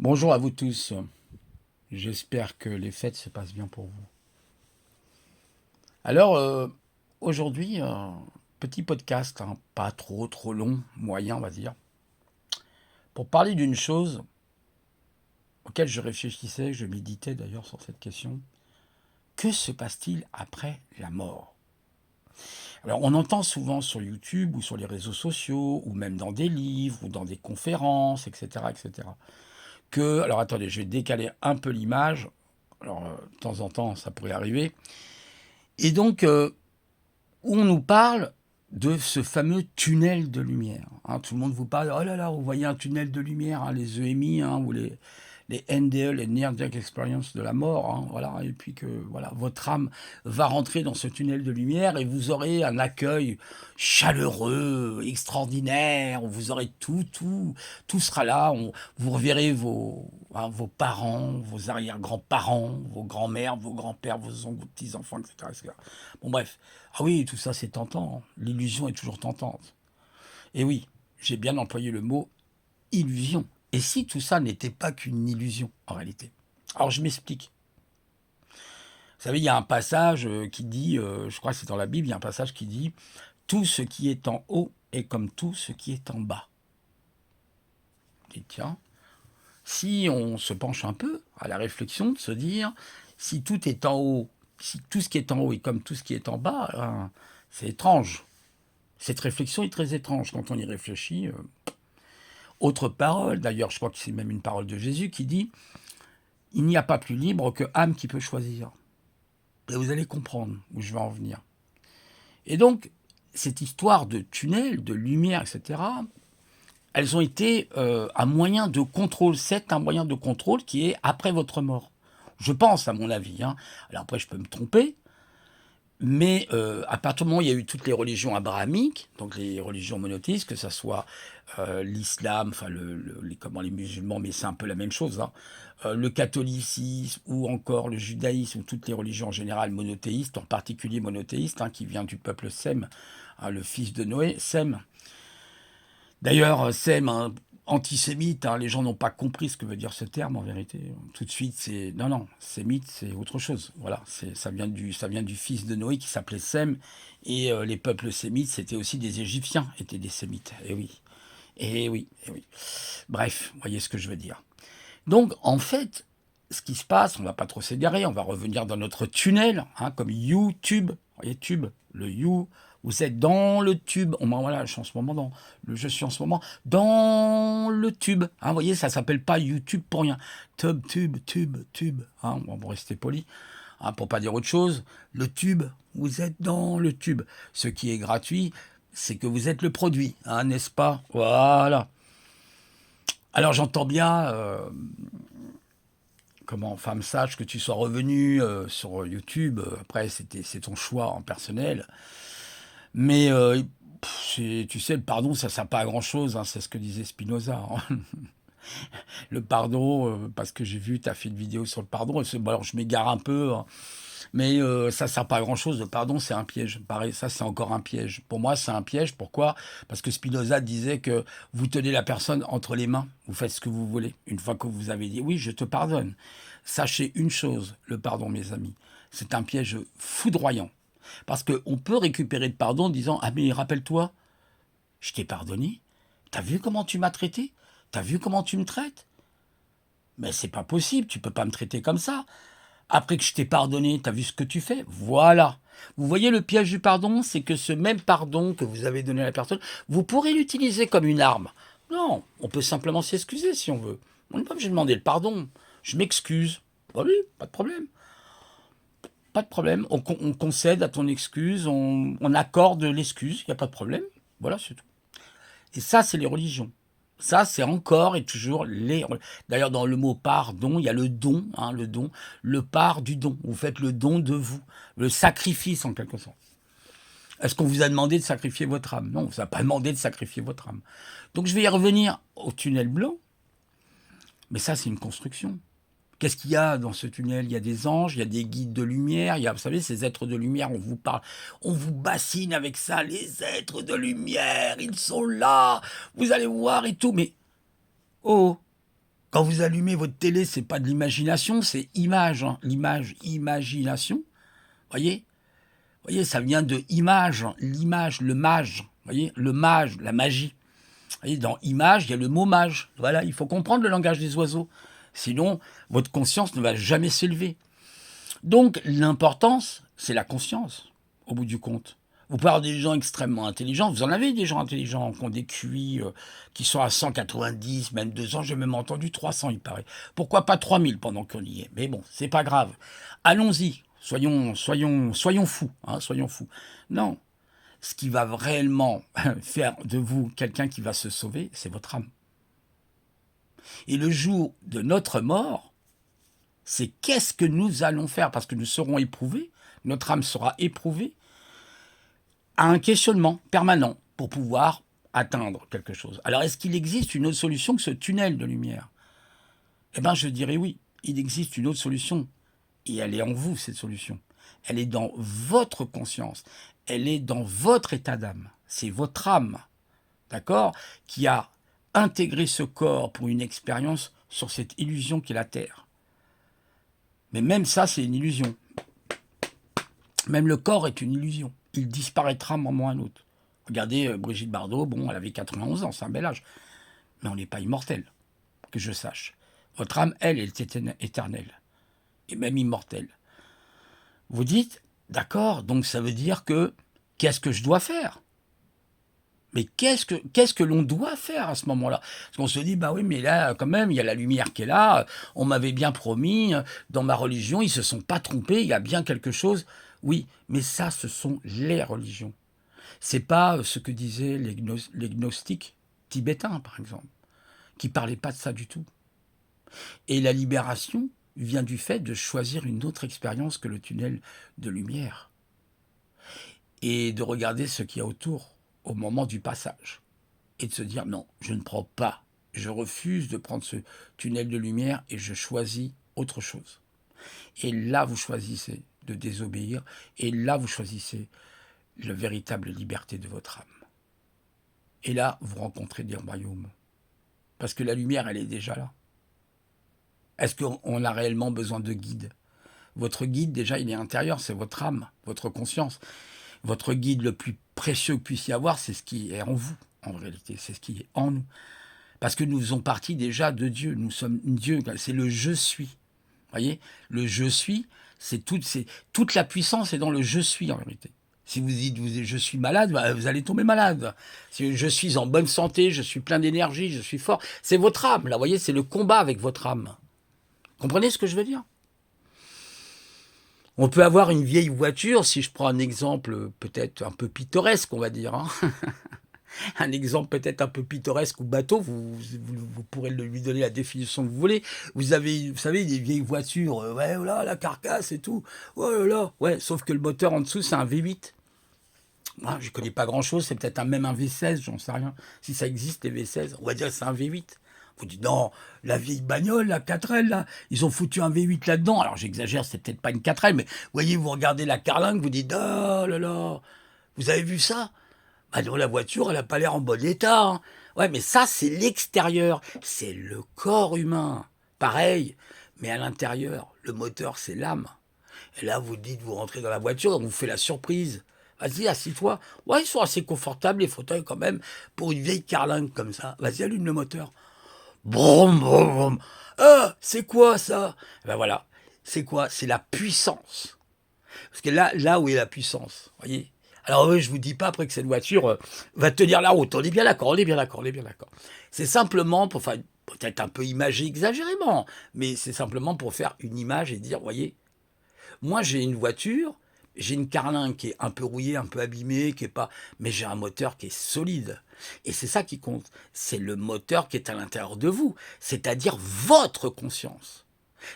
Bonjour à vous tous. J'espère que les fêtes se passent bien pour vous. Alors, aujourd'hui, un petit podcast, hein, pas trop long, moyen, on va dire, pour parler d'une chose auquel je réfléchissais, je méditais d'ailleurs sur cette question. Que se passe-t-il après la mort? Alors, on entend souvent sur YouTube ou sur les réseaux sociaux, ou même dans des livres, ou dans des conférences, etc., etc., que... Alors, attendez, je vais décaler un peu l'image. Alors, de temps en temps, ça pourrait arriver. Et donc, où on nous parle de ce fameux tunnel de lumière, hein. Tout le monde vous parle, oh là là, vous voyez un tunnel de lumière, hein, les EMI, hein, ou les NDE, les Near Death Experience de la mort, hein, voilà, et puis que voilà, votre âme va rentrer dans ce tunnel de lumière et vous aurez un accueil chaleureux, extraordinaire, où vous aurez tout sera là, vous reverrez vos parents, vos arrière-grands-parents, vos grands-mères, vos grands-pères, vos oncles, vos petits-enfants, etc., etc. Bon bref, ah oui, tout ça c'est tentant, hein. L'illusion est toujours tentante. Et oui, j'ai bien employé le mot illusion. Et si tout ça n'était pas qu'une illusion, en réalité? Alors je m'explique. Vous savez, il y a un passage qui dit, je crois que c'est dans la Bible, il y a un passage qui dit, tout ce qui est en haut est comme tout ce qui est en bas. Et tiens, si on se penche un peu à la réflexion de se dire, si tout est en haut, si tout ce qui est en haut est comme tout ce qui est en bas, hein, c'est étrange. Cette réflexion est très étrange quand on y réfléchit. Autre parole, d'ailleurs je crois que c'est même une parole de Jésus qui dit, il n'y a pas plus libre que âme qui peut choisir. Et vous allez comprendre où je vais en venir. Et donc, cette histoire de tunnel, de lumière, etc., elles ont été un moyen de contrôle. C'est un moyen de contrôle qui est après votre mort. Je pense, à mon avis, hein. Alors après, je peux me tromper, mais à partir du moment où il y a eu toutes les religions abrahamiques, donc les religions monothéistes, que ce soit l'islam, enfin comment les musulmans, mais c'est un peu la même chose, hein, le catholicisme ou encore le judaïsme ou toutes les religions en général monothéistes, en particulier monothéistes, hein, qui vient du peuple Sem, hein, le fils de Noé, Sem. D'ailleurs, Sem, hein, antisémite, hein, les gens n'ont pas compris ce que veut dire ce terme en vérité. Tout de suite, c'est non, non, sémite, c'est autre chose. Voilà, ça vient du fils de Noé qui s'appelait Sem, et les peuples sémites, c'était aussi des Égyptiens, étaient des sémites. Et oui, et oui, et oui. Bref, vous voyez ce que je veux dire. Donc, en fait, ce qui se passe, on va pas trop s'égarer, on va revenir dans notre tunnel, hein, comme YouTube. Vous voyez, tube, le You, vous êtes dans le tube. Voilà, je suis en ce moment je suis en ce moment dans le tube. Hein, vous voyez, ça s'appelle pas YouTube pour rien. Tube. Hein, on va rester poli, hein, pour pas dire autre chose. Le tube, vous êtes dans le tube. Ce qui est gratuit, c'est que vous êtes le produit, hein, n'est-ce pas? Voilà. Alors j'entends bien comment femme sage que tu sois revenu sur YouTube. Après, c'est ton choix en personnel. Mais tu sais, le pardon, ça ne sert pas à grand-chose, hein, c'est ce que disait Spinoza, hein. Le pardon, parce que j'ai vu, tu as fait une vidéo sur le pardon. Bon, alors je m'égare un peu, hein, mais ça ne sert pas à grand-chose. Le pardon, c'est un piège. Pareil, ça, c'est encore un piège. Pour moi, c'est un piège. Pourquoi? Parce que Spinoza disait que vous tenez la personne entre les mains, vous faites ce que vous voulez. Une fois que vous avez dit oui, je te pardonne. Sachez une chose, le pardon, mes amis, c'est un piège foudroyant. Parce qu'on peut récupérer le pardon en disant ah mais rappelle-toi, je t'ai pardonné. T'as vu comment tu m'as traité? T'as vu comment tu me traites? Mais c'est pas possible, tu peux pas me traiter comme ça. Après que je t'ai pardonné, t'as vu ce que tu fais? Voilà. Vous voyez le piège du pardon, c'est que ce même pardon que vous avez donné à la personne, vous pourrez l'utiliser comme une arme. Non, on peut simplement s'excuser si on veut. On n'est pas obligé de demander le pardon. Je m'excuse. Bah oui, pas de problème. Pas de problème. On concède à ton excuse, on accorde l'excuse, il n'y a pas de problème. Voilà, c'est tout. Et ça, c'est les religions. Ça, c'est encore et toujours les... D'ailleurs, dans le mot pardon, il y a le don, hein, le don, le part du don. Vous faites le don de vous, le sacrifice en quelque sorte. Est-ce qu'on vous a demandé de sacrifier votre âme? Non, on ne vous a pas demandé de sacrifier votre âme. Donc je vais y revenir au tunnel blanc, mais ça, c'est une construction. Qu'est-ce qu'il y a dans ce tunnel? Il y a des anges, il y a des guides de lumière, il y a, vous savez, ces êtres de lumière, on vous parle, on vous bassine avec ça, les êtres de lumière, ils sont là, vous allez voir et tout, mais oh, Quand vous allumez votre télé, c'est pas de l'imagination, c'est image, hein. L'image, imagination. Voyez? Voyez, ça vient de image, l'image, le mage. Voyez? Le mage, la magie. Voyez, dans image, il y a le mot mage. Voilà, il faut comprendre le langage des oiseaux. Sinon, votre conscience ne va jamais s'élever. Donc, l'importance, c'est la conscience, au bout du compte. Vous pouvez avoir des gens extrêmement intelligents. Vous en avez des gens intelligents qui ont des QI qui sont à 190, même 200. J'ai même entendu 300, il paraît. Pourquoi pas 3000 pendant qu'on y est? Mais bon, c'est pas grave. Allons-y. Soyons fous. Hein, soyons fous. Non. Ce qui va réellement faire de vous quelqu'un qui va se sauver, c'est votre âme. Et le jour de notre mort, c'est qu'est-ce que nous allons faire? Parce que nous serons éprouvés, notre âme sera éprouvée à un questionnement permanent pour pouvoir atteindre quelque chose. Alors, est-ce qu'il existe une autre solution que ce tunnel de lumière? Eh bien, je dirais oui, il existe une autre solution. Et elle est en vous, cette solution. Elle est dans votre conscience. Elle est dans votre état d'âme. C'est votre âme, d'accord, qui a intégré ce corps pour une expérience sur cette illusion qu'est la Terre. Mais même ça, c'est une illusion. Même le corps est une illusion. Il disparaîtra à un moment ou à un autre. Regardez Brigitte Bardot, bon, elle avait 91 ans, c'est un bel âge. Mais on n'est pas immortel, que je sache. Votre âme, elle, est éternelle. Et même immortelle. Vous dites, d'accord, donc ça veut dire que, qu'est-ce que je dois faire? Mais qu'est-ce que l'on doit faire à ce moment-là? Parce qu'on se dit, bah oui, mais là, quand même, il y a la lumière qui est là, on m'avait bien promis, dans ma religion, ils se sont pas trompés, il y a bien quelque chose. Oui, mais ça, ce sont les religions. C'est pas ce que disaient les gnostiques tibétains, par exemple, qui parlaient pas de ça du tout. Et la libération vient du fait de choisir une autre expérience que le tunnel de lumière. Et de regarder ce qu'il y a autour au moment du passage. Et de se dire, non, je ne prends pas. Je refuse de prendre ce tunnel de lumière et je choisis autre chose. Et là, vous choisissez de désobéir. Et là, vous choisissez la véritable liberté de votre âme. Et là, vous rencontrez des royaumes. Parce que la lumière, elle est déjà là. Est-ce qu'on a réellement besoin de guide? Votre guide, déjà, il est intérieur, c'est votre âme, votre conscience. Votre guide le plus précieux que puisse y avoir, c'est ce qui est en vous, en réalité. C'est ce qui est en nous. Parce que nous faisons partie déjà de Dieu. Nous sommes Dieu. C'est le « je suis ». Vous voyez? Le « je suis », c'est toute la puissance est dans le « je suis » en réalité. Si vous dites « je suis malade », vous allez tomber malade. Si je suis en bonne santé, je suis plein d'énergie, je suis fort, c'est votre âme. Là, vous voyez, c'est le combat avec votre âme. Comprenez ce que je veux dire? On peut avoir une vieille voiture, si je prends un exemple peut-être un peu pittoresque, on va dire. Hein. Un exemple peut-être un peu pittoresque ou bateau, vous pourrez lui donner la définition que vous voulez. Vous avez, vous savez, des vieilles voitures, ouais, là, la carcasse et tout. Oh là là, ouais, sauf que le moteur en dessous, c'est un V8. Moi, je ne connais pas grand-chose, c'est peut-être même un V16, j'en sais rien. Si ça existe, les V16, on va dire que c'est un V8. Vous dites, non, la vieille bagnole, la 4L, là, ils ont foutu un V8 là-dedans. Alors j'exagère, c'est peut-être pas une 4L, mais vous voyez, vous regardez la carlingue, vous dites, oh là là, vous avez vu ça? Bah non, la voiture, elle n'a pas l'air en bon état. Hein. Ouais, mais ça, c'est l'extérieur, c'est le corps humain. Pareil, mais à l'intérieur, le moteur, c'est l'âme. Et là, vous dites, vous rentrez dans la voiture, on vous fait la surprise. Vas-y, assis-toi. Ouais, ils sont assez confortables, les fauteuils, quand même, pour une vieille carlingue comme ça. Vas-y, allume le moteur. Brum, brum, brum. Ah, c'est quoi ça? Ben voilà, c'est quoi? C'est la puissance. Parce que là où est la puissance, voyez? Alors oui, je vous dis pas après que cette voiture va tenir la route. On est bien d'accord, on est bien d'accord, on est bien d'accord. C'est simplement pour faire, peut-être un peu imagé exagérément, mais c'est simplement pour faire une image et dire, voyez, moi j'ai une voiture, j'ai une carlingue qui est un peu rouillée, un peu abîmée, qui est pas, mais j'ai un moteur qui est solide. Et c'est ça qui compte. C'est le moteur qui est à l'intérieur de vous, c'est-à-dire votre conscience.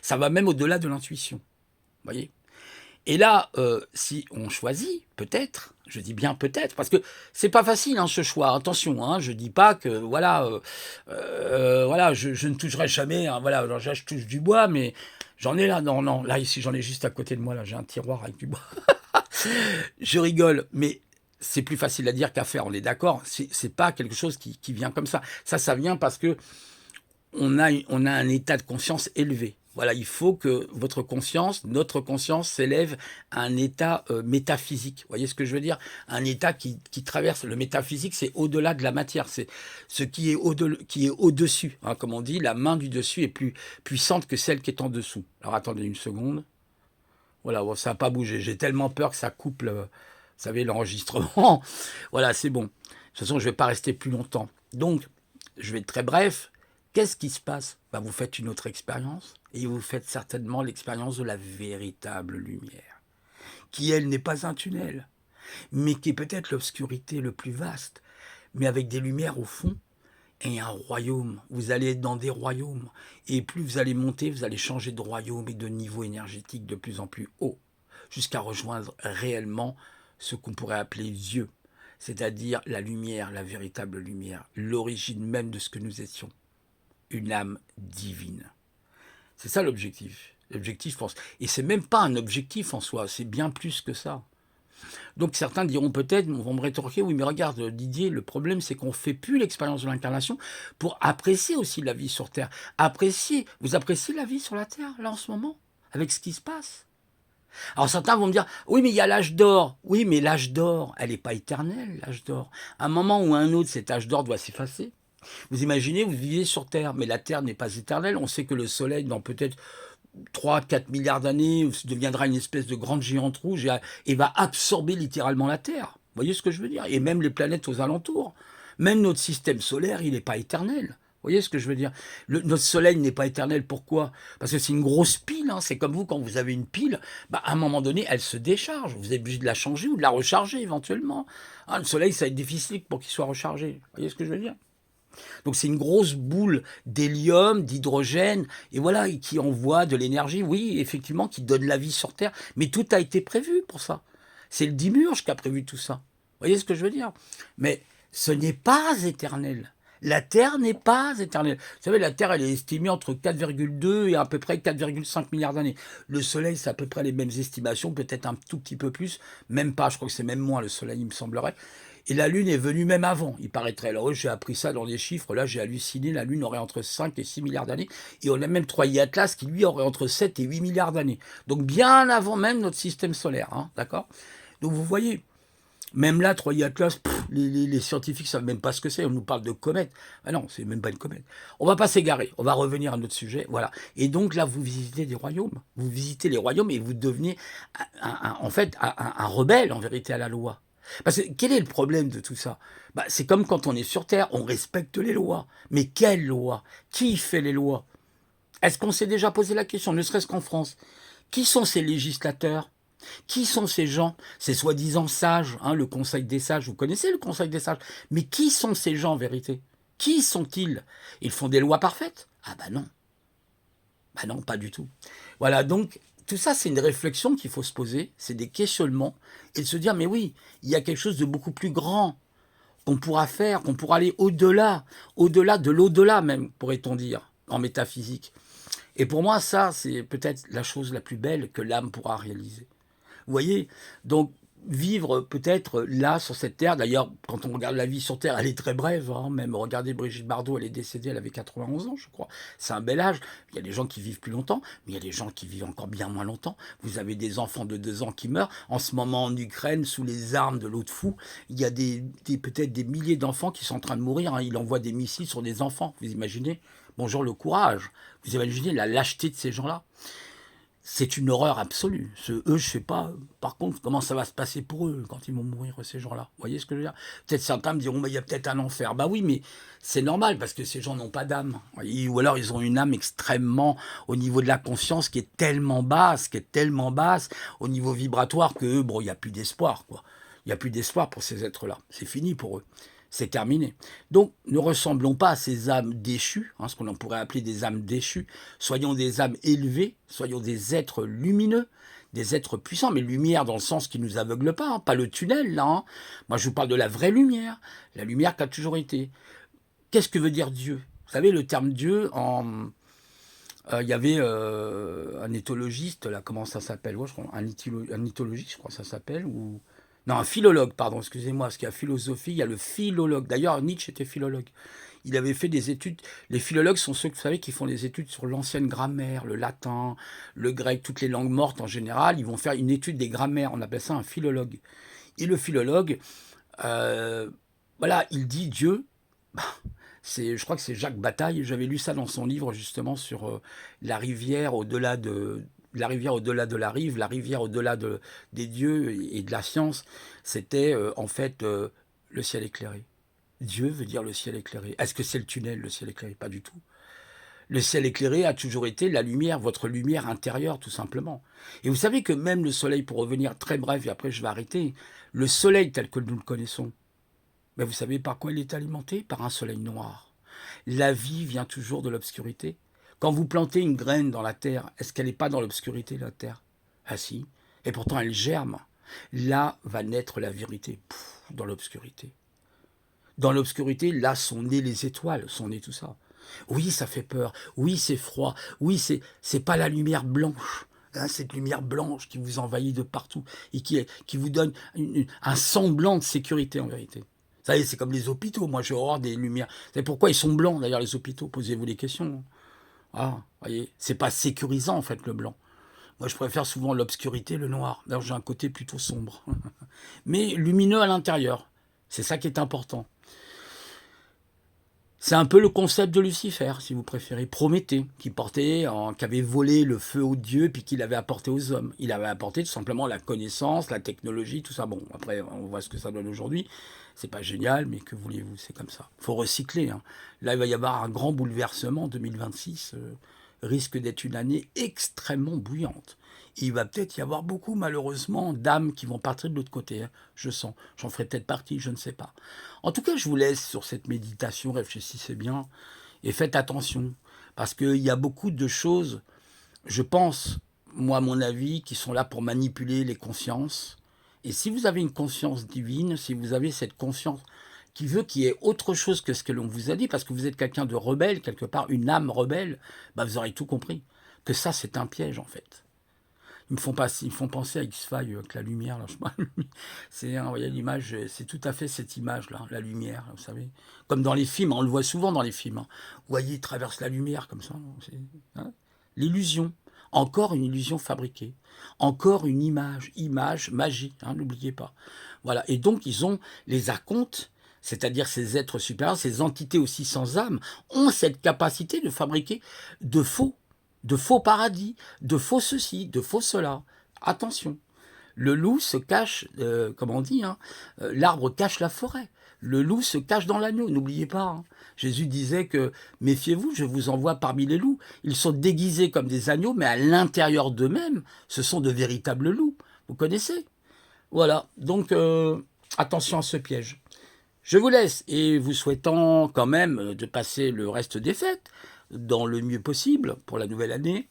Ça va même au-delà de l'intuition. Voyez? Et là, si on choisit, peut-être, je dis bien peut-être, parce que c'est pas facile hein, ce choix. Attention, hein, je dis pas que voilà, voilà, je ne toucherai jamais. Hein, voilà, alors, je touche du bois, mais j'en ai là, non, là ici, j'en ai juste à côté de moi. Là, j'ai un tiroir avec du bois. Je rigole, mais c'est plus facile à dire qu'à faire. On est d'accord. C'est pas quelque chose qui vient comme ça. Ça vient parce que on a un état de conscience élevé. Voilà, il faut que votre conscience, notre conscience s'élève à un état métaphysique. Vous voyez ce que je veux dire? Un état qui traverse le métaphysique, c'est au-delà de la matière, c'est ce qui est au-dessus. Hein, comme on dit, la main du dessus est plus puissante que celle qui est en dessous. Alors attendez une seconde. Voilà, bon, ça n'a pas bougé. J'ai tellement peur que ça coupe, vous savez, l'enregistrement. Voilà, c'est bon. De toute façon, je ne vais pas rester plus longtemps. Donc, je vais être très bref. Qu'est-ce qui se passe? Vous faites une autre expérience et vous faites certainement l'expérience de la véritable lumière, qui, elle, n'est pas un tunnel, mais qui est peut-être l'obscurité le plus vaste, mais avec des lumières au fond et un royaume. Vous allez être dans des royaumes. Et plus vous allez monter, vous allez changer de royaume et de niveau énergétique de plus en plus haut, jusqu'à rejoindre réellement ce qu'on pourrait appeler Dieu, c'est-à-dire la lumière, la véritable lumière, l'origine même de ce que nous étions, une âme divine. C'est ça l'objectif. L'objectif, je pense. Et c'est même pas un objectif en soi, c'est bien plus que ça. Donc certains diront peut-être, vont me rétorquer, oui mais regarde Didier, le problème c'est qu'on ne fait plus l'expérience de l'incarnation pour apprécier aussi la vie sur Terre. Vous appréciez la vie sur la Terre, là en ce moment, avec ce qui se passe? Alors certains vont me dire, oui mais il y a l'âge d'or. Oui mais l'âge d'or, elle n'est pas éternelle, l'âge d'or. À un moment ou à un autre, cet âge d'or doit s'effacer. Vous imaginez, vous vivez sur Terre, mais la Terre n'est pas éternelle. On sait que le Soleil, dans peut-être 3-4 milliards d'années, deviendra une espèce de grande géante rouge et va absorber littéralement la Terre. Vous voyez ce que je veux dire? Et même les planètes aux alentours. Même notre système solaire, il n'est pas éternel. Vous voyez ce que je veux dire? Notre soleil n'est pas éternel. Pourquoi? Parce que c'est une grosse pile. Hein. C'est comme vous, quand vous avez une pile, à un moment donné, elle se décharge. Vous êtes obligé de la changer ou de la recharger éventuellement. Hein, le soleil, ça va être difficile pour qu'il soit rechargé. Vous voyez ce que je veux dire? Donc c'est une grosse boule d'hélium, d'hydrogène, et voilà, qui envoie de l'énergie, oui, effectivement, qui donne la vie sur Terre. Mais tout a été prévu pour ça. C'est le Dimurge qui a prévu tout ça. Vous voyez ce que je veux dire? Mais ce n'est pas éternel. La Terre n'est pas éternelle. Vous savez, la Terre, elle est estimée entre 4,2 et à peu près 4,5 milliards d'années. Le Soleil, c'est à peu près les mêmes estimations, peut-être un tout petit peu plus, même pas, je crois que c'est même moins le Soleil, il me semblerait. Et la Lune est venue même avant, il paraîtrait. Alors j'ai appris ça dans des chiffres, là j'ai halluciné, la Lune aurait entre 5 et 6 milliards d'années, et on a même 3i Atlas qui lui aurait entre 7 et 8 milliards d'années. Donc bien avant même notre système solaire, hein, d'accord? Donc vous voyez, même là, 3i Atlas, les scientifiques ne savent même pas ce que c'est, on nous parle de comète. Ah non, c'est même pas une comète. On va pas s'égarer, on va revenir à notre sujet, voilà. Et donc là, vous visitez des royaumes, vous visitez les royaumes et vous devenez en fait un rebelle en vérité à la loi. Parce que quel est le problème de tout ça? C'est comme quand on est sur Terre, on respecte les lois. Mais quelles lois? Qui fait les lois? Est-ce qu'on s'est déjà posé la question, ne serait-ce qu'en France? Qui sont ces législateurs? Qui sont ces gens? Ces soi-disant sages, hein, le Conseil des sages, vous connaissez le Conseil des sages? Mais qui sont ces gens en vérité? Qui sont-ils? Ils font des lois parfaites? Ah non. Non, pas du tout. Voilà, donc tout ça, c'est une réflexion qu'il faut se poser, c'est des questionnements, et de se dire, mais oui, il y a quelque chose de beaucoup plus grand qu'on pourra faire, qu'on pourra aller au-delà de l'au-delà même, pourrait-on dire, en métaphysique. Et pour moi, ça, c'est peut-être la chose la plus belle que l'âme pourra réaliser. Vous voyez? Donc, vivre peut-être là, sur cette terre, d'ailleurs, quand on regarde la vie sur Terre, elle est très brève, hein, même regardez Brigitte Bardot, elle est décédée, elle avait 91 ans, je crois. C'est un bel âge. Il y a des gens qui vivent plus longtemps, mais il y a des gens qui vivent encore bien moins longtemps. Vous avez des enfants de 2 ans qui meurent. En ce moment, en Ukraine, sous les armes de l'autre fou, il y a peut-être des milliers d'enfants qui sont en train de mourir. Hein. Il envoie des missiles sur des enfants, vous imaginez? Bonjour le courage. Vous imaginez la lâcheté de ces gens-là? C'est une horreur absolue. Eux, je sais pas, par contre, comment ça va se passer pour eux quand ils vont mourir, ces gens-là. Vous voyez ce que je veux dire? Peut-être certains me diront, il y a peut-être un enfer. Oui, mais c'est normal, parce que ces gens n'ont pas d'âme. Ou alors, ils ont une âme extrêmement, au niveau de la conscience, qui est tellement basse, au niveau vibratoire, que bon, il n'y a plus d'espoir, quoi. Il n'y a plus d'espoir pour ces êtres-là. C'est fini pour eux. C'est terminé. Donc, ne ressemblons pas à ces âmes déchues, hein, ce qu'on pourrait appeler des âmes déchues. Soyons des âmes élevées, soyons des êtres lumineux, des êtres puissants, mais lumière dans le sens qui ne nous aveugle pas, hein, pas le tunnel, là. Hein. Moi, je vous parle de la vraie lumière, la lumière qui a toujours été. Qu'est-ce que veut dire Dieu? Vous savez, le terme Dieu, il y avait un éthologiste, là, comment ça s'appelle? Ouais, je crois, un éthologiste, je crois que ça s'appelle, ou... Non, un philologue, pardon, excusez-moi, parce qu'il y a philosophie, il y a le philologue. D'ailleurs, Nietzsche était philologue. Il avait fait des études. Les philologues sont ceux, vous savez, qui font des études sur l'ancienne grammaire, le latin, le grec, toutes les langues mortes en général. Ils vont faire une étude des grammaires. On appelle ça un philologue. Et le philologue, euh, voilà, il dit Dieu. Bah, je crois que c'est Jacques Bataille. J'avais lu ça dans son livre justement sur la rivière au-delà de la rivière au-delà de la rive, la rivière au-delà des dieux et de la science. C'était en fait le ciel éclairé. Dieu veut dire le ciel éclairé. Est-ce que c'est le tunnel, le ciel éclairé? Pas du tout. Le ciel éclairé a toujours été la lumière, votre lumière intérieure, tout simplement. Et vous savez que même le soleil, pour revenir très bref, et après je vais arrêter, le soleil tel que nous le connaissons, mais vous savez par quoi il est alimenté? Par un soleil noir. La vie vient toujours de l'obscurité. Quand vous plantez une graine dans la terre, est-ce qu'elle n'est pas dans l'obscurité, la terre? Ah si. Et pourtant elle germe. Là va naître la vérité, dans l'obscurité. Dans l'obscurité, là sont nées les étoiles, sont nées tout ça. Oui, ça fait peur. Oui, c'est froid. Oui, c'est pas la lumière blanche. Hein, cette lumière blanche qui vous envahit de partout et qui vous donne un semblant de sécurité en vérité. Vous savez, c'est comme les hôpitaux. Moi, j'ai horreur des lumières. Vous savez pourquoi ils sont blancs d'ailleurs les hôpitaux? Posez-vous des questions. Ah, voyez, c'est pas sécurisant en fait le blanc. Moi, je préfère souvent l'obscurité, le noir. D'ailleurs, j'ai un côté plutôt sombre, mais lumineux à l'intérieur. C'est ça qui est important. C'est un peu le concept de Lucifer, si vous préférez, Prométhée, qui avait volé le feu aux dieux, puis qu'il avait apporté aux hommes. Il avait apporté tout simplement la connaissance, la technologie, tout ça. Bon, après, on voit ce que ça donne aujourd'hui. C'est pas génial, mais que voulez-vous, c'est comme ça. Faut recycler. Hein. Là, il va y avoir un grand bouleversement. 2026 risque d'être une année extrêmement bouillante. Et il va peut-être y avoir beaucoup, malheureusement, d'âmes qui vont partir de l'autre côté. Hein. Je sens. J'en ferai peut-être partie, je ne sais pas. En tout cas, je vous laisse sur cette méditation, réfléchissez bien et faites attention. Parce qu'il y a beaucoup de choses, je pense, moi, à mon avis, qui sont là pour manipuler les consciences. Et si vous avez une conscience divine, si vous avez cette conscience qui veut qu'il y ait autre chose que ce que l'on vous a dit, parce que vous êtes quelqu'un de rebelle, quelque part, une âme rebelle, bah vous aurez tout compris. Que ça, c'est un piège, en fait. Ils me font penser à X-Files avec la lumière. Là, vous voyez l'image, c'est tout à fait cette image-là, la lumière, vous savez. Comme dans les films, on le voit souvent dans les films. Hein. Vous voyez, il traverse la lumière comme ça. Hein. L'illusion. Encore une illusion fabriquée. Encore une image, magie, hein, n'oubliez pas. Voilà. Et donc, ils ont les archontes, c'est-à-dire ces êtres supérieurs, ces entités aussi sans âme, ont cette capacité de fabriquer de faux paradis, de faux ceci, de faux cela. Attention, le loup se cache, comme on dit, hein, l'arbre cache la forêt. Le loup se cache dans l'agneau, n'oubliez pas. Hein. Jésus disait que, méfiez-vous, je vous envoie parmi les loups. Ils sont déguisés comme des agneaux, mais à l'intérieur d'eux-mêmes, ce sont de véritables loups. Vous connaissez? Voilà, donc attention à ce piège. Je vous laisse et vous souhaitant quand même de passer le reste des fêtes dans le mieux possible pour la nouvelle année.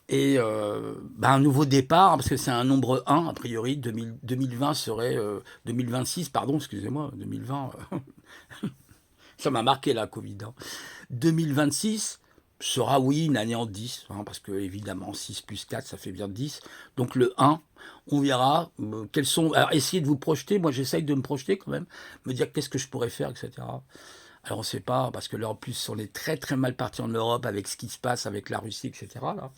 Et un nouveau départ, parce que c'est un nombre 1, a priori, 2020 serait... 2026, pardon, excusez-moi, 2020, ça m'a marqué la Covid. Hein. 2026 sera, oui, une année en 10, hein, parce que évidemment, 6 plus 4, ça fait bien 10. Donc le 1, on verra quels sont... Alors essayez de vous projeter, moi j'essaye de me projeter quand même, me dire qu'est-ce que je pourrais faire, etc. Alors on ne sait pas, parce que là en plus on est très très mal parti en Europe avec ce qui se passe avec la Russie, etc. Là.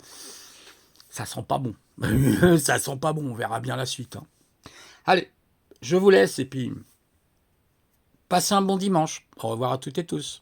Ça sent pas bon. Ça sent pas bon, on verra bien la suite. Hein. Allez, je vous laisse et puis passez un bon dimanche. Au revoir à toutes et tous.